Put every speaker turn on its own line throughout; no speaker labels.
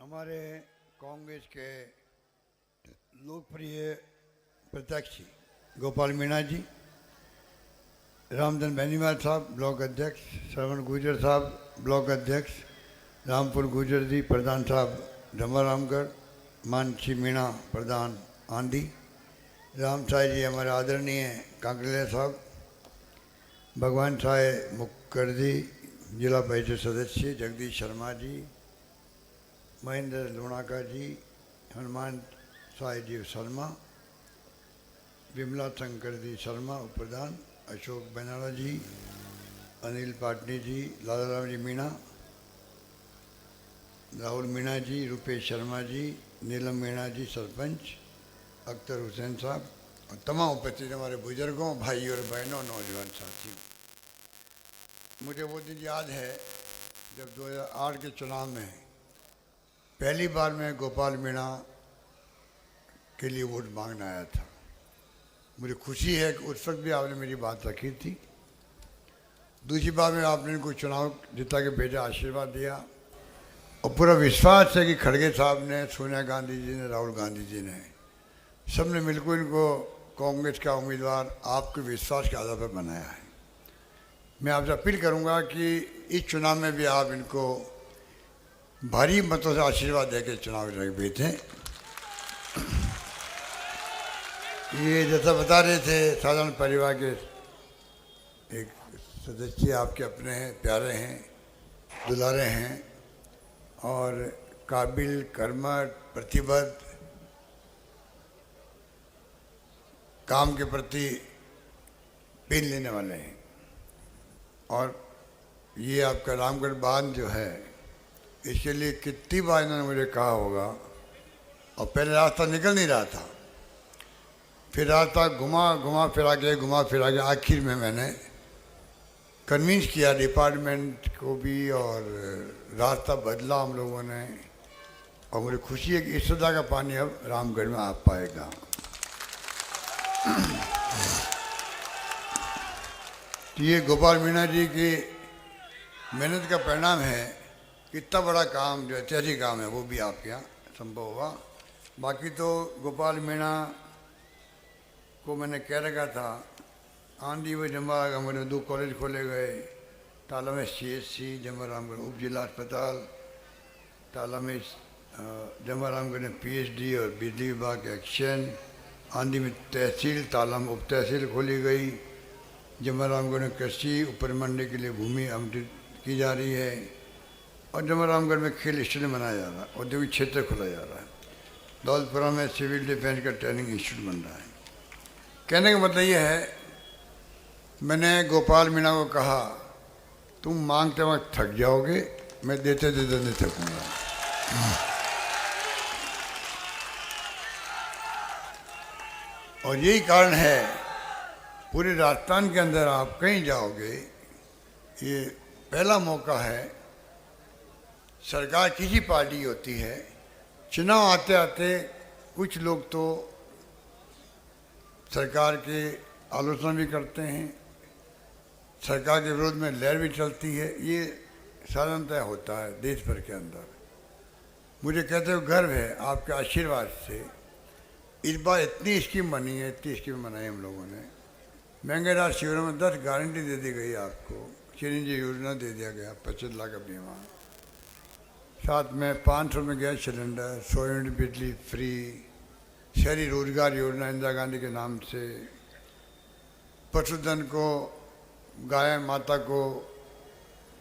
हमारे कांग्रेस के लोकप्रिय प्रत्याशी गोपाल मीणा जी, रामधन बेनीवाल साहब ब्लॉक अध्यक्ष, श्रवण गुर्जर साहब ब्लॉक अध्यक्ष, रामपुर गुर्जर जी प्रधान साहब धमारामगढ़, मानसी मीणा प्रधान आंधी, राम साई जी हमारे आदरणीय कांकरेलिया साहब, भगवान साय मुखर्जी जिला परिषद सदस्य, जगदीश शर्मा जी, महेंद्र लुणाका जी, हनुमान साई जी शर्मा, विमला शंकर जी शर्मा उप प्रधान, अशोक बेनाला जी, अनिल पाटनी जी, लालाराम जी मीणा, राहुल मीणा जी, रुपेश शर्मा जी, नीलम मीणा जी सरपंच, अख्तर हुसैन साहब और तमाम उपस्थित हमारे बुजुर्गों, भाई और बहनों, नौजवान साथियों। मुझे वो दिन याद है जब 2008 के चुनाव में पहली बार मैं गोपाल मीणा के लिए वोट मांगने आया था। मुझे खुशी है कि उस वक्त भी आपने मेरी बात रखी थी। दूसरी बार में आपने इनको चुनाव जिता के भेजा, आशीर्वाद दिया और पूरा विश्वास है कि खड़गे साहब ने, सोनिया गांधी जी ने, राहुल गांधी जी ने, सबने मिलकर इनको कांग्रेस का उम्मीदवार आपके विश्वास के आधार पर बनाया है। मैं आपसे अपील करूंगा कि इस चुनाव में भी आप इनको भारी मतों से आशीर्वाद देकर चुनाव भेजें। ये जैसा बता रहे थे, साधारण परिवार के एक सदस्य आपके अपने हैं, प्यारे हैं, दुलारे हैं और काबिल, कर्मठ, प्रतिबद्ध, काम के प्रति पेन लेने वाले हैं। और ये आपका रामगढ़ बांध जो है, इसके लिए कितनी बार इन्होंने मुझे कहा होगा और पहले रास्ता निकल नहीं रहा था, फिर रास्ता घुमा फिरा के आखिर में मैंने कन्विंस किया डिपार्टमेंट को भी और रास्ता बदला हम लोगों ने। और मुझे खुशी है कि इस सदा का पानी अब रामगढ़ में आ पाएगा। तो ये गोपाल मीणा जी की मेहनत का परिणाम है। इतना बड़ा काम जो ऐतिहासिक काम है वो भी आपके यहाँ संभव हुआ। बाकी तो गोपाल मीणा को मैंने कह रखा था, आंधी में जमवारामगढ़ में 2 कॉलेज खोले गए, टाला में CSC, जमवारामगढ़ उप जिला अस्पताल, टाला में जमवारामगढ़ में PhD और बिजली विभाग के एक्शन, आंधी में तहसील, टाला में उप तहसील खोली गई, जमवारामगढ़ में कृषि उपमंडल के लिए भूमि आवंटित की जा रही है और जमवारामगढ़ में खेल स्टेडियम बनाया जा रहा है, औद्योगिक क्षेत्र खोला जा रहा है, दौलतपुरा में सिविल डिफेंस का ट्रेनिंग इंस्टीट्यूट बन रहा है। कहने का मतलब ये है, मैंने गोपाल मीणा को कहा तुम मांगते वक्त थक जाओगे, मैं देते देते नहीं थकूंगा। और यही कारण है, पूरे राजस्थान के अंदर आप कहीं जाओगे, ये पहला मौका है। सरकार किसी पार्टी होती है, चुनाव आते आते कुछ लोग तो सरकार के आलोचना भी करते हैं, सरकार के विरोध में लहर भी चलती है। ये साधारणतः होता है देश भर के अंदर। मुझे कहते हुए गर्व है आपके आशीर्वाद से इस बार इतनी स्कीम बनी है, इतनी स्कीम बनाई हम लोगों ने। महंगे राज शिविरों में 10 गारंटी दे दी गई आपको, चिरंजीवी योजना दे दिया गया, 25 लाख का बीमा, साथ में 500 में गैस सिलेंडर, 100 यूनिट बिजली फ्री, शहरी रोजगार योजना इंदिरा गांधी के नाम से, पशुधन को, गाय माता को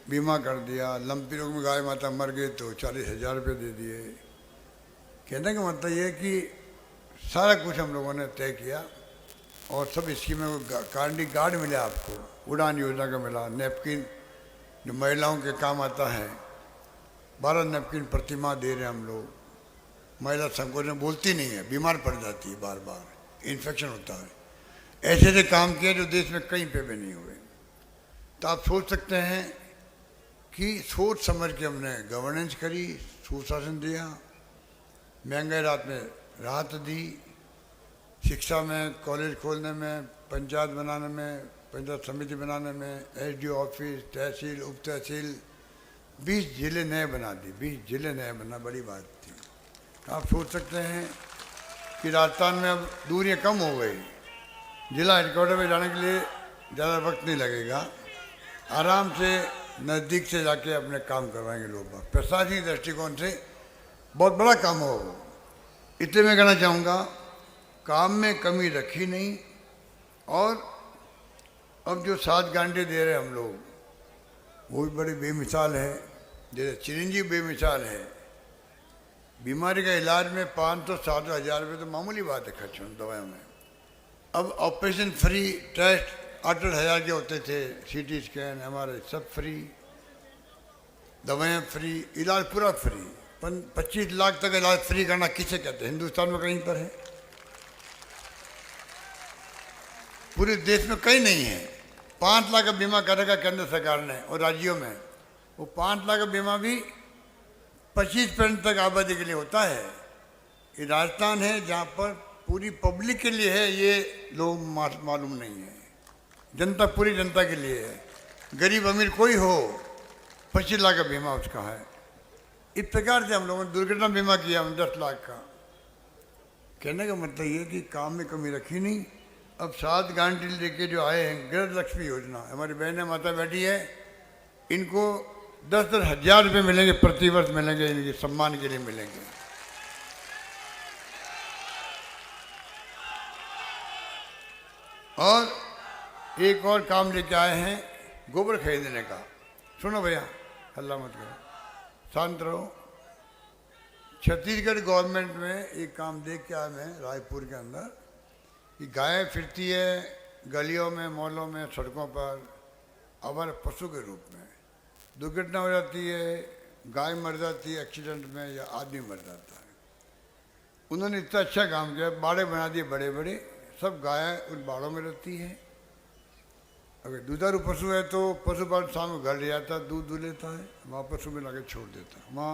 बीमा कर दिया, लंपी रोग में गाय माता मर गई तो 40,000 रुपये दे दिए। कहने का मतलब ये कि सारा कुछ हम लोगों ने तय किया और सब स्कीमें गारंटी कार्ड मिले आपको, उड़ान योजना का मिला, नैपकिन जो महिलाओं के काम आता है, 12 नैपकिन प्रति माह दे रहे हैं हम लोग। महिला संकोच में बोलती नहीं है, बीमार पड़ जाती है, बार बार इन्फेक्शन होता है। ऐसे ऐसे काम किए जो देश में कहीं पे भी नहीं हुए। तो आप सोच सकते हैं कि सोच समझ के हमने गवर्नेंस करी, सुशासन दिया, महंगाई रात में राहत दी, शिक्षा में, कॉलेज खोलने में, पंचायत बनाने में, पंचायत समिति बनाने में, SDO ऑफिस, तहसील, उप तहसील, 20 जिले नए बना दिए, 20 जिले नए बनना बड़ी बात थी। तो आप सोच सकते हैं कि राजस्थान में अब दूरियां कम हो गई, जिला हेडक्वार्टर में जाने के लिए ज़्यादा वक्त नहीं लगेगा, आराम से नज़दीक से जाके अपने काम करवाएंगे लोग। प्रशासनिक दृष्टिकोण से बहुत बड़ा काम होगा। इतने मैं कहना चाहूँगा, काम में कमी रखी नहीं। और अब जो 7 गारंटी दे रहे हैं हम लोग, वो भी बड़ी बेमिसाल है। जैसे चिरंजीव बेमिसाल है। बीमारी का इलाज में 500-7,000 रुपये तो मामूली बात है खर्च होने दवाइयों में। अब ऑपरेशन फ्री, टेस्ट 8,000 के होते थे, CT स्कैन हमारे सब फ्री, दवाएं फ्री, इलाज पूरा फ्री। 25 लाख तक इलाज फ्री करना किसे कहते हैं? हिंदुस्तान में कहीं पर है? पूरे देश में कहीं नहीं है। 5 लाख का बीमा करेगा केंद्र सरकार ने, और राज्यों में वो 5 लाख का बीमा भी 25% तक आबादी के लिए होता है। ये राजस्थान है जहाँ पर पूरी पब्लिक के लिए है, ये लोग मालूम नहीं है। जनता, पूरी जनता के लिए है। गरीब अमीर कोई हो, 25 लाख का बीमा उसका है। इस प्रकार से हम लोगों ने दुर्घटना बीमा किया, हम 10 लाख का। कहने का मतलब ये कि काम में कमी रखी नहीं। अब 7 गारंटी लेके जो आए हैं, गृह लक्ष्मी योजना, हमारी बहनें माता बैठी है, इनको 10-10 हज़ार रुपये मिलेंगे, प्रति वर्ष मिलेंगे, इनके सम्मान के लिए मिलेंगे। और एक और काम लेके आए हैं, गोबर खरीदने का। सुनो भैया, हल्ला मत करो, शांत रहो। छत्तीसगढ़ गवर्नमेंट में एक काम देख के आया मैं, रायपुर के अंदर, कि गायें फिरती है गलियों में, मॉलों में, सड़कों पर, अवर पशु के रूप में। दुर्घटना हो जाती है, गाय मर जाती है एक्सीडेंट में, या आदमी मर जाता है। उन्होंने इतना अच्छा काम किया, बाड़े बना दिए बड़े बड़े, सब गायें उन बाड़ों में रहती हैं। अगर दुधारू पशु है तो पशुपालन शाम को घर ले जाता है, दूध लेता है, वहाँ पशु में लाके छोड़ देता है। वहाँ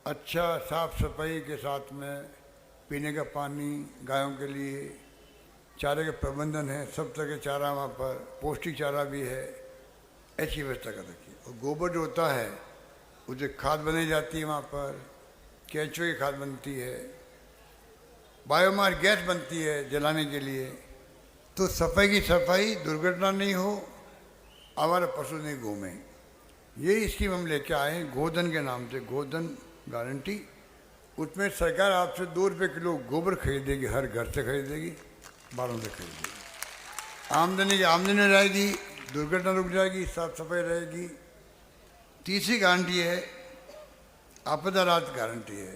अच्छा साफ सफाई के साथ में पीने का पानी, गायों के लिए चारे के प्रबंधन है, सब तरह के चारा वहाँ पर, पौष्टिक चारा भी है, ऐसी व्यवस्था कर रखी है। और गोबर जो होता है उसे खाद बनाई जाती है, वहाँ पर केंचुए की खाद बनती है, बायोमास गैस बनती है जलाने के लिए। तो सफाई की सफाई, दुर्घटना नहीं हो, आवारा पशु नहीं घूमे। ये स्कीम हम लेके आए हैं गोधन के नाम से, गोधन गारंटी। उसमें सरकार आपसे 2 रुपये किलो गोबर खरीदेगी, हर घर से खरीदेगी, बाड़ों से खरीदेगी। आमदनी की आमदनी रहेगी, दुर्घटना रुक जाएगी, साफ सफाई रहेगी। तीसरी गारंटी है आपदा राहत गारंटी है।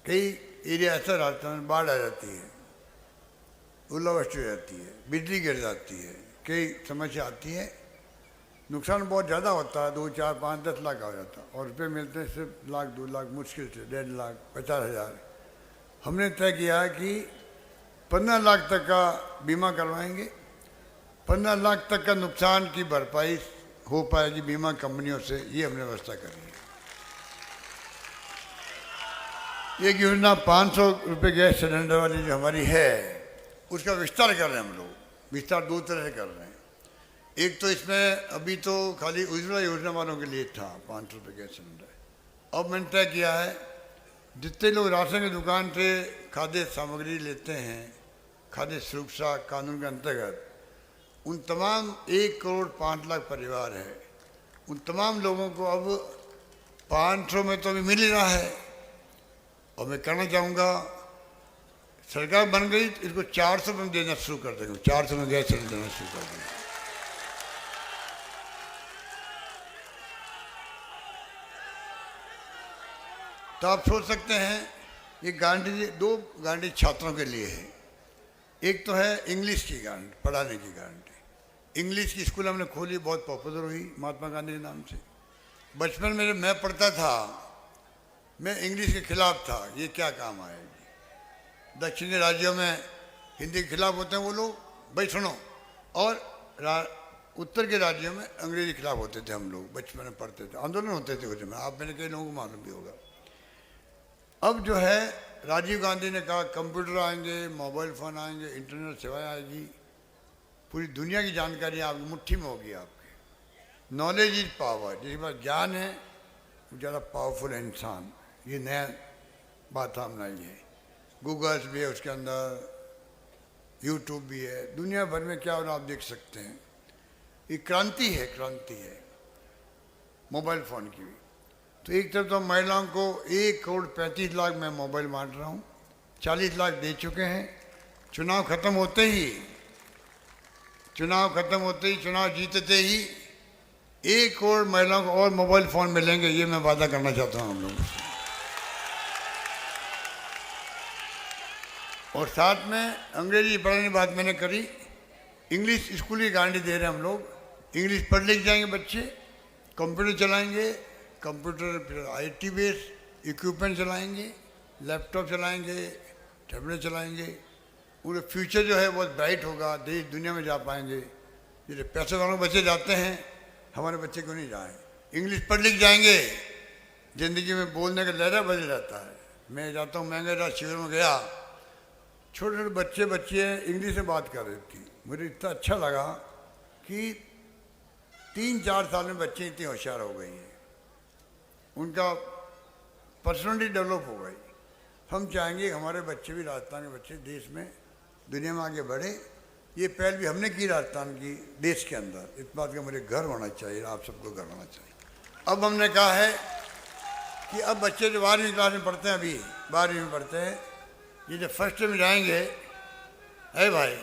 कई एरिया ऐसा राजस्थान में बाढ़ आ जाती है, ओलावृष्टि हो जाती है, बिजली गिर जाती है, कई समस्या आती है, नुकसान बहुत ज़्यादा होता है, 2, 4, 5, 10 लाख का हो जाता है, और रुपये मिलते हैं सिर्फ 1 लाख 2 लाख, मुश्किल से 1.5 लाख 50,000। हमने तय किया है कि 15 लाख तक का बीमा करवाएंगे। 15 लाख तक का नुकसान की भरपाई हो पाएगी बीमा कंपनियों से, ये हमने व्यवस्था करी है। एक योजना 500 रुपये गैस सिलेंडर वाली जो हमारी है, उसका विस्तार कर रहे हैं हम लोग। विस्तार 2 तरह से कर रहे हैं। एक तो इसमें अभी तो खाली उज्ज्वला योजना वालों के लिए था 500 रुपये गैस सिलेंडर। अब मैंने तय किया है, जितने लोग राशन की दुकान से खाद्य सामग्री लेते हैं, खाद्य सुरक्षा कानून के अंतर्गत, उन तमाम 1 करोड़ 5 लाख परिवार है, उन तमाम लोगों को अब 500 में तो अभी मिल ही रहा है। और मैं कहना चाहूँगा, सरकार बन गई तो इसको 400 में देना शुरू कर देंगे, 400 में गैस सिलेंडर देना शुरू कर देंगे। तो आप सोच सकते हैं, ये गारंटी 2 गारंटी छात्रों के लिए है। एक तो है इंग्लिश की गारंटी, पढ़ाने की गारंटी। इंग्लिश की स्कूल हमने खोली, बहुत पॉपुलर हुई महात्मा गांधी के नाम से। बचपन में जब मैं पढ़ता था, मैं इंग्लिश के खिलाफ था, ये क्या काम आएगी। दक्षिणी राज्यों में हिंदी के खिलाफ होते हैं वो लोग, भाई सुनो। और उत्तर के राज्यों में अंग्रेजी के खिलाफ होते थे हम लोग, बचपन में पढ़ते थे, आंदोलन होते थे उसमें, आप मैंने कई लोगों को मालूम भी होगा। अब जो है राजीव गांधी ने कहा कंप्यूटर आएंगे, मोबाइल फ़ोन आएंगे, इंटरनेट सेवाएं आएगी, पूरी दुनिया की जानकारी आपकी मुट्ठी में होगी आपके। नॉलेज इज पावर, जिसके पास ज्ञान है वो ज़्यादा पावरफुल है इंसान। ये नया बात हम नहीं है। गूगल्स भी है उसके अंदर, यूट्यूब भी है, दुनिया भर में क्या हो रहा आप देख सकते हैं। ये क्रांति है, क्रांति है मोबाइल फ़ोन की भी। तो एक तरफ तो महिलाओं को 1,35,00,000 मैं मोबाइल बांट रहा हूँ, 40 लाख दे चुके हैं। चुनाव खत्म होते ही, चुनाव जीतते ही 1 करोड़ महिलाओं को और मोबाइल फ़ोन मिलेंगे, ये मैं वादा करना चाहता हूँ हम लोगों से। और साथ में अंग्रेजी पढ़ने की बात मैंने करी, इंग्लिश स्कूल की गारंटी दे रहे हैं हम लोग। इंग्लिश पढ़ लिख जाएंगे बच्चे, कंप्यूटर चलाएंगे, कंप्यूटर फिर IT बेस्ड इक्विपमेंट चलाएंगे, लैपटॉप चलाएंगे, टैबलेट चलाएंगे। उनका फ्यूचर जो है बहुत ब्राइट होगा, देश दुनिया में जा पाएंगे। जैसे पैसे वालों बच्चे जाते हैं, हमारे बच्चे क्यों नहीं जाएँ? इंग्लिश पढ़ लिख जाएंगे, ज़िंदगी में बोलने का लहरा बदल जाता है। मैं जाता हूँ महंगे शिविर में गया, छोटे छोटे बच्चे इंग्लिश में बात कर रही थी। मुझे इतना अच्छा लगा कि 3-4 साल में बच्चे इतनी होशियार हो गई हैं, उनका पर्सनैलिटी डेवलप हो गई। हम चाहेंगे हमारे बच्चे भी, राजस्थान के बच्चे देश में दुनिया में आगे बढ़े। ये पहल भी हमने की राजस्थान की, देश के अंदर। इस बात का मुझे गर्व होना चाहिए, आप सबको गर्व होना चाहिए। अब हमने कहा है कि अब बच्चे जो 12वीं क्लास में पढ़ते हैं, अभी 12वीं में पढ़ते हैं, ये जब फर्स्ट में जाएंगे, अरे भाई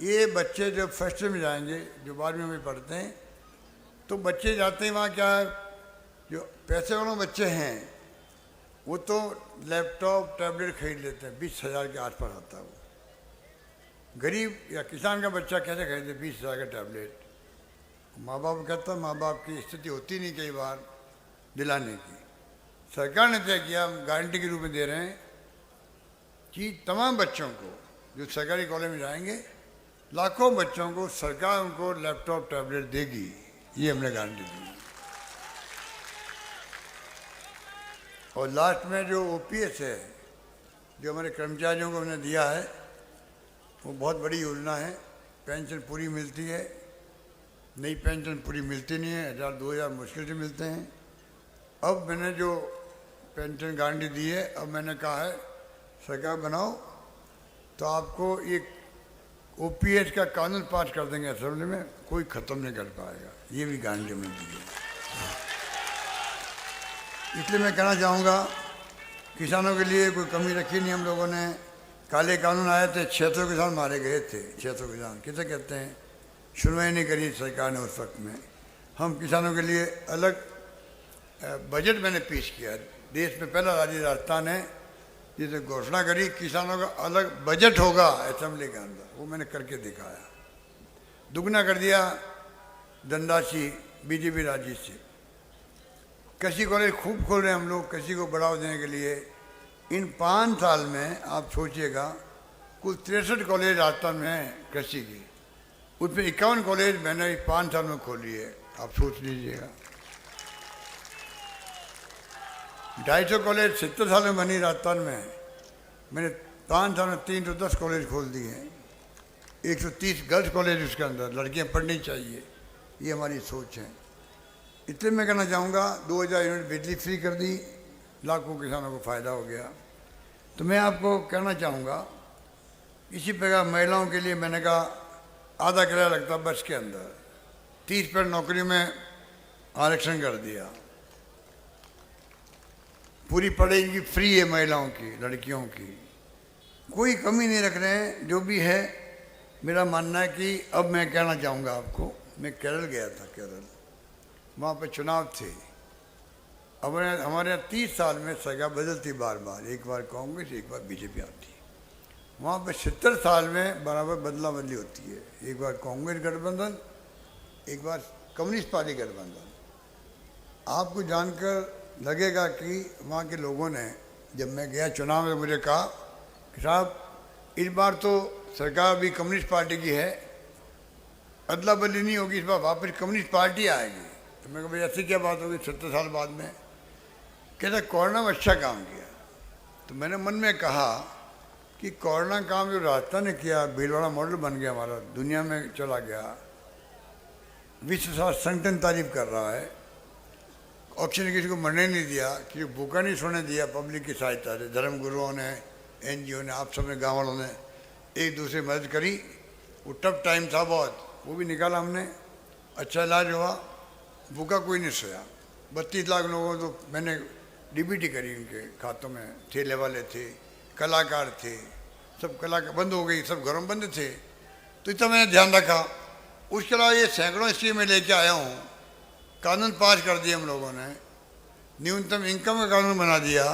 ये बच्चे जब फर्स्ट में जाएंगे, जो 12वीं में पढ़ते हैं, तो बच्चे जाते हैं वहाँ, क्या जो पैसे वालों बच्चे हैं वो तो लैपटॉप टैबलेट खरीद लेते हैं, 20,000 के आसपास आता है वो। गरीब या किसान का बच्चा कैसे खरीदे 20,000 का टैबलेट? माँ बाप कहता, माँ बाप की स्थिति होती नहीं कई बार दिलाने की। सरकार ने तय किया, हम गारंटी के रूप में दे रहे हैं कि तमाम बच्चों को जो सरकारी कॉलेज में जाएंगे, लाखों बच्चों को सरकार उनको लैपटॉप टैबलेट देगी, ये हमने गारंटी दी। और लास्ट में जो OPS है, जो हमारे कर्मचारियों को हमने दिया है, वो बहुत बड़ी योजना है। पेंशन पूरी मिलती है, नई पेंशन पूरी मिलती नहीं है, 1,000-2,000 मुश्किल से मिलते हैं। अब मैंने जो पेंशन गारंटी दी है, अब मैंने कहा है सरकार बनाओ तो आपको एक OPS का कानून पास कर देंगे असेंबली में, कोई ख़त्म नहीं कर पाएगा। ये भी गारंटी में दी है। इसलिए मैं कहना चाहूँगा, किसानों के लिए कोई कमी रखी नहीं हम लोगों ने। काले कानून आए थे, 600 किसान मारे गए थे। 600 किसान किसे कहते हैं? सुनवाई नहीं करी सरकार ने उस वक्त में। हम किसानों के लिए अलग बजट मैंने पेश किया। देश में पहला राज्य राजस्थान है जिसे घोषणा करी किसानों का अलग बजट होगा असेंबली के अंदर। वो मैंने करके दिखाया, दुगना कर दिया धनराशि BJP राज्य से। कृषि कॉलेज खूब खोल रहे हैं हम लोग, कृषि को बढ़ावा देने के लिए। इन 5 साल में आप सोचिएगा, कुल 63 कॉलेज राजस्थान में हैं कृषि की, उसमें 51 कॉलेज मैंने 5 साल में खोली है। आप सोच लीजिएगा, 250 कॉलेज 70 साल में बनी राजस्थान में। मैंने 5 साल में 310 कॉलेज खोल दिए हैं। 130 गर्ल्स कॉलेज उसके अंदर, लड़कियां पढ़नी चाहिए, ये हमारी सोच है। इसलिए मैं कहना चाहूँगा, 2000 यूनिट बिजली फ्री कर दी, लाखों किसानों को फ़ायदा हो गया। तो मैं आपको कहना चाहूँगा, इसी प्रकार महिलाओं के लिए मैंने कहा आधा किराया लगता बस के अंदर, 30% नौकरी में आरक्षण कर दिया। पूरी पढ़ाई फ्री है महिलाओं की, लड़कियों की, कोई कमी नहीं रख रहे हैं। जो भी है, मेरा मानना है कि अब मैं कहना चाहूँगा आपको, मैं केरल गया था, केरल, वहाँ पर चुनाव थे। अब हमारे यहाँ 30 साल में सरकार बदलती बार बार, एक बार कांग्रेस एक बार BJP आती है। वहाँ पर 70 साल में बराबर बदला बदली होती है, एक बार कांग्रेस गठबंधन, एक बार कम्युनिस्ट पार्टी गठबंधन। आपको जानकर लगेगा कि वहाँ के लोगों ने, जब मैं गया चुनाव में, मुझे कहा कि साहब इस बार तो सरकार भी कम्युनिस्ट पार्टी की है, अदला बदली नहीं होगी, इस बार वापस कम्युनिस्ट पार्टी आएगी। तो मैं कहा भाई ऐसी क्या बात होगी 70 साल बाद में? कहता कोरोना में अच्छा काम किया। तो मैंने मन में कहा कि कोरोना काम जो राजस्थान ने किया, भीलवाड़ा मॉडल बन गया हमारा, दुनिया में चला गया। विश्व स्वास्थ्य संगठन तारीफ कर रहा है, ऑक्सीजन किसी को मरने नहीं दिया, किसी को भूखा नहीं सोने दिया, पब्लिक की सहायता से धर्म गुरुओं ने, एनजीओ ने, आप सब ने, गाँव वालों ने एक दूसरे की मदद करी। वो टफ टाइम था बहुत, वो भी निकाला हमने, अच्छा इलाज हुआ, भूखा कोई नहीं सोया। 32 लाख लोगों को तो मैंने डीबीटी करी, उनके खातों में ठेले वाले थे, कलाकार थे, सब कलाकार बंद हो गई, सब घरों में बंद थे, तो इतना मैंने ध्यान रखा। उसके अलावा ये सैकड़ों स्कीम में लेके आया हूँ, कानून पास कर दिए हम लोगों ने, न्यूनतम इनकम का कानून बना दिया।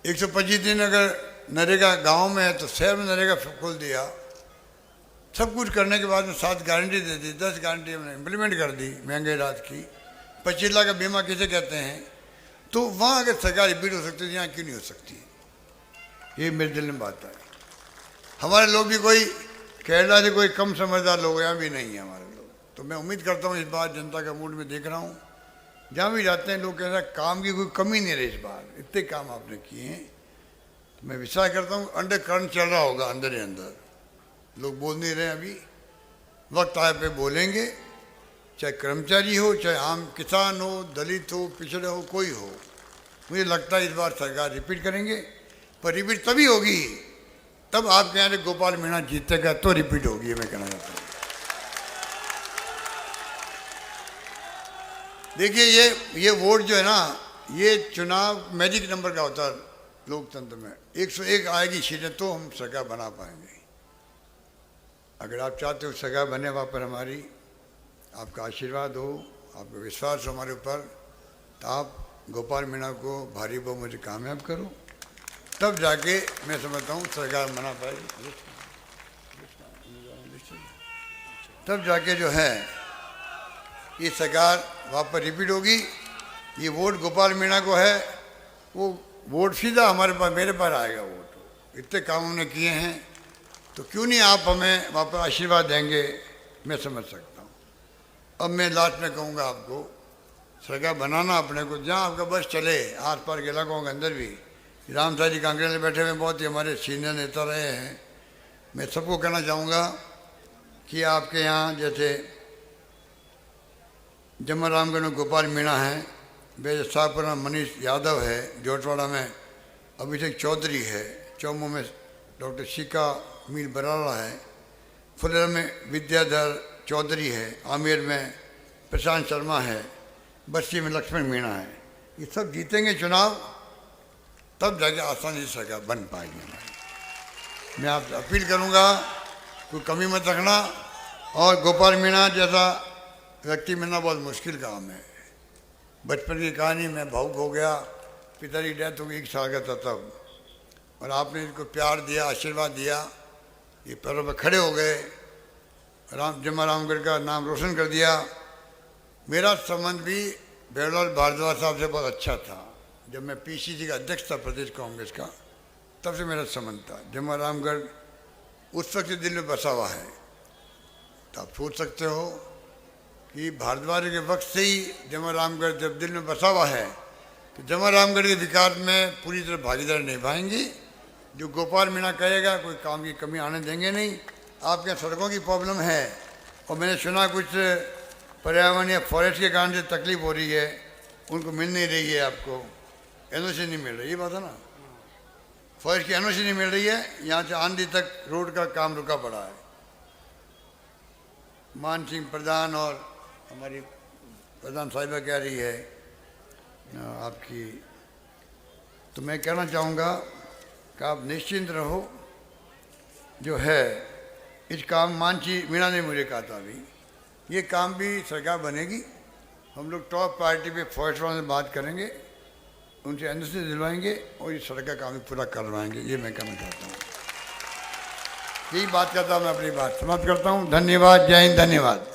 125 दिन अगर नरेगा गांव में है तो शहर में नरेगा खोल दिया। सब कुछ करने के बाद में 7 गारंटी दे दी, 10 गारंटी हमने इम्प्लीमेंट कर दी महंगे रात की। 25 लाख का बीमा किसे कहते हैं, तो वहाँ अगर सरकार रिपीट हो सकती है, यहाँ क्यों नहीं हो सकती? ये मेरे दिल में बात है। हमारे लोग भी कोई केरला से कोई कम समझदार लोग यहाँ भी नहीं है हमारे लोग, तो मैं उम्मीद करता हूँ इस बार जनता का मूड में देख रहा हूँ, जहाँ भी जाते हैं लोग कह रहे हैं काम की कोई कमी नहीं रही इस बार, इतने काम आपने किए हैं। तो मैं विश्वास करता हूँ अंडर करंट चल रहा होगा अंदर ही अंदर, लोग बोल नहीं रहे अभी, वक्त आए पे बोलेंगे, चाहे कर्मचारी हो, चाहे आम किसान हो, दलित हो, पिछड़े हो, कोई हो। मुझे लगता है इस बार सरकार रिपीट करेंगे, पर रिपीट तभी होगी तब आपके यहाँ से गोपाल मीणा जीतेगा तो रिपीट होगी, ये मैं कहना चाहता हूँ। देखिए ये वोट जो है ना, ये चुनाव मैजिक नंबर का होता है लोकतंत्र में। 101 आएगी सीटें तो हम सरकार बना पाएंगे। अगर आप चाहते हो सरकार बने वहाँ पर हमारी, आपका आशीर्वाद हो, आपका विश्वास हो हमारे ऊपर, तो आप गोपाल मीणा को भारी बहुमत से कामयाब करो, तब जाके मैं समझता हूँ सरकार बना पाएगी। तब जाके जो है ये सरकार वहाँ पर रिपीट होगी। ये वोट गोपाल मीणा को है, वो वोट सीधा हमारे पास, मेरे पास आएगा वोट। इतने काम हमने किए हैं, तो क्यों नहीं आप हमें वहाँ पर आशीर्वाद देंगे, मैं समझ सकता हूँ। अब मैं लास्ट में कहूँगा आपको, सरकार बनाना अपने को, जहाँ आपका बस चले, आस पास के इलाकों के अंदर भी। राम साहब जी कांग्रेस में बैठे हुए बहुत ही हमारे सीनियर नेता रहे हैं। मैं सबको कहना चाहूँगा कि आपके यहाँ जैसे जमरामगढ़ में गोपाल मीणा है, बेजसापुर में मनीष यादव है, जोटवाड़ा में अभिषेक चौधरी है, चौमू में डॉक्टर शिका मीर बराला है, फुलेरा में विद्याधर चौधरी है, आमेर में प्रशांत शर्मा है, बस्ती में लक्ष्मण मीणा है। ये सब जीतेंगे चुनाव, तब जाके आसानी से सरकार बन पाएगी हमारी। मैं आपसे अपील करूँगा, कोई कमी मत रखना, और गोपाल मीणा जैसा व्यक्ति मिलना बहुत मुश्किल काम है। बचपन की कहानी में भावुक हो गया, पिता की डेथ हो गई 1 साल का था तब, और आपने इनको प्यार दिया, आशीर्वाद दिया, ये पैरों पर खड़े हो गए, जमरामगढ़ का नाम रोशन कर दिया। मेरा संबंध भी बेवलाल भारद्वाज साहब से बहुत अच्छा था। जब मैं पीसीसी का अध्यक्ष था प्रदेश कांग्रेस का, तब से मेरा संबंध था। जमरामगढ़ उस वक्त दिल में बसा हुआ है, तो आप सोच सकते हो कि भारद्वाज के वक्त से ही जमरामगढ़ जब दिल में बसा हुआ है, तो जमरामगढ़ के विकास में पूरी तरह भागीदारी निभाएंगे। जो गोपाल मीणा कहेगा, कोई काम की कमी आने देंगे नहीं। आपके यहाँ सड़कों की प्रॉब्लम है, और मैंने सुना कुछ पर्यावरण या फॉरेस्ट के कारण से तकलीफ हो रही है, उनको मिल नहीं रही है, आपको एनओसी नहीं मिल रही, ये बात है ना, फॉरेस्ट की एनओसी नहीं मिल रही है। यहाँ से आंधी तक रोड का काम रुका पड़ा है। मान सिंह प्रधान और हमारी प्रधान साहिबा कह रही है आपकी, तो मैं कहना चाहूँगा कि आप निश्चिंत रहो। जो है इस काम मानसी मीणा ने मुझे कहा था अभी, ये काम भी सरकार बनेगी। हम लोग टॉप पार्टी पे फॉरेस्ट वालों से बात करेंगे, उनसे एनओसी दिलवाएंगे और ये सड़क का काम भी पूरा करवाएंगे। ये मैं कहना चाहता हूँ। यही बात करता हूँ, मैं अपनी बात समाप्त करता हूँ। धन्यवाद, जय हिंद, धन्यवाद।